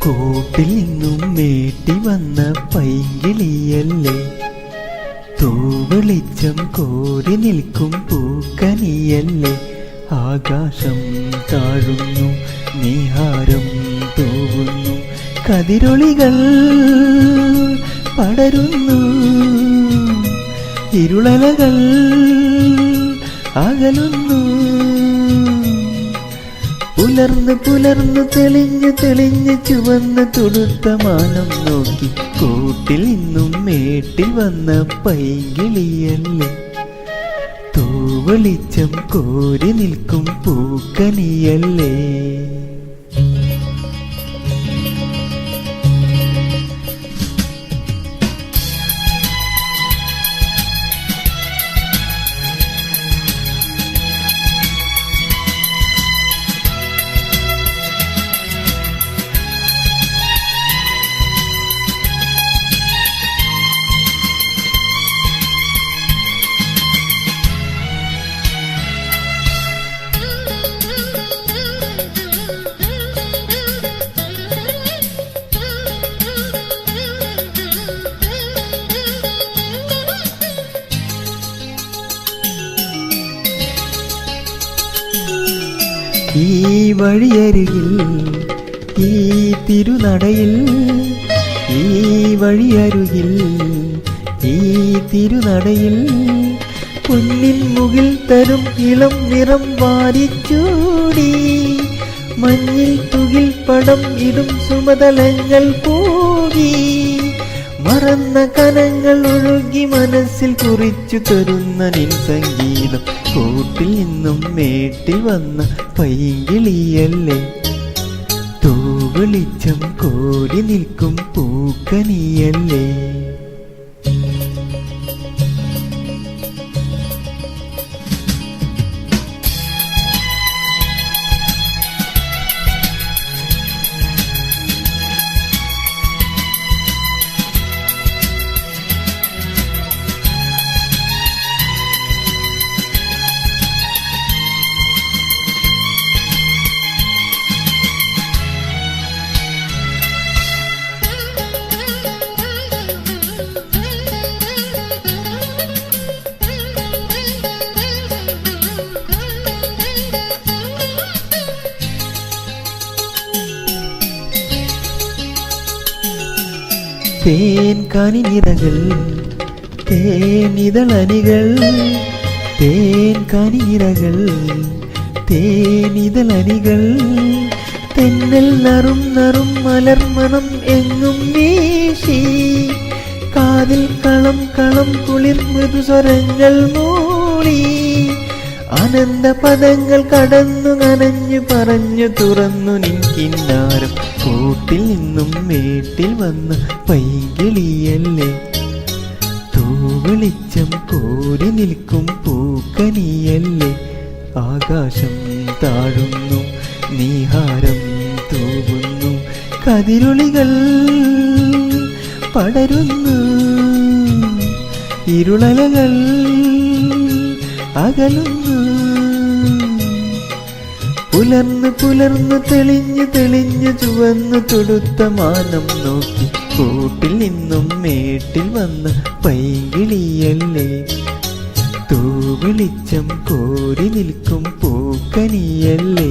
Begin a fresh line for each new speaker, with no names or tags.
കൂട്ടിൽ നിന്നും മേട്ടി വന്ന പൈങ്കിളിയല്ലേ, തൂവെളിച്ചം കോരി നിൽക്കും പൂക്കനിയല്ലേ. ആകാശം താഴുന്നു, നീഹാരം തൂവുന്നു, കതിരൊളികൾ പടരുന്നു, ഇരുളലകൾ അകലുന്നു. പുലർന്ന് പുലർന്ന് തെളിഞ്ഞ് തെളിഞ്ഞ് ചുവന്ന് തുടുത്ത മാനം നോക്കി കൂട്ടിൽ നിന്നും മേട്ടിൽ വന്ന പൈങ്കിളിയല്ലേ, തൂവെളിച്ചം കോരി നിൽക്കും പൂക്കനിയല്ലേ. ഈ വഴിയരികിൽ ഈ തിരുനടയിൽ, ഈ വഴിയരികിൽ ഈ തിരുനടയിൽ പൊന്നിൻ മുകിൽ തരും ഇളം നിറം വാരിച്ചൂടി, മഞ്ഞിൽ തുകിൽ പടം ഇടും സുമതലങ്ങൾ പോകി, മറന്ന കനങ്ങൾ ഒഴുകി മനസ്സിൽ കുറിച്ചു തരുന്ന നിൻ സംഗീതം. കൂട്ടിൽ നിന്നും മേട്ടിൽ വന്ന പൈങ്കിളിയല്ലേ, തൂവെളിച്ചം കോരി നിൽക്കും പൂക്കനിയല്ലേ. തേൻ കനിനിറകൾ തേനിതളനികൾ, തേൻ കനിനിറകൾ തേനിതളനികൾ, തെന്നൽ നറും നറും മലർമണം എങ്ങും വീശി, കാതിൽ കളം കളം കുളിർ മൃദുസ്വരങ്ങൾ മൂളി, ആനന്ദ പദങ്ങൾ കടന്നു നനഞ്ഞു പറഞ്ഞു തുറന്നു നിൻ കിന്നാരം. കൂട്ടിൽ നിന്നും മേട്ടിൽ വന്ന പൈങ്കിളിയല്ലേ, തൂവെളിച്ചം കോരി നിൽക്കും പൂക്കനിയല്ലേ. ആകാശം താഴുന്നു, നീഹാരം തൂവുന്നു, കതിരൊളികൾ പടരുന്നു, ഇരുളലകൾ അകലുന്നു. പുലർന്ന് പുലർന്ന് തെളിഞ്ഞ് തെളിഞ്ഞ് ചുവന്ന് തുടുത്ത മാനം നോക്കി കൂട്ടിൽ നിന്നും മേട്ടിൽ വന്ന പൈങ്കിളിയല്ലേ, തൂവെളിച്ചം കോരി നിൽക്കും പൂക്കനിയല്ലേ.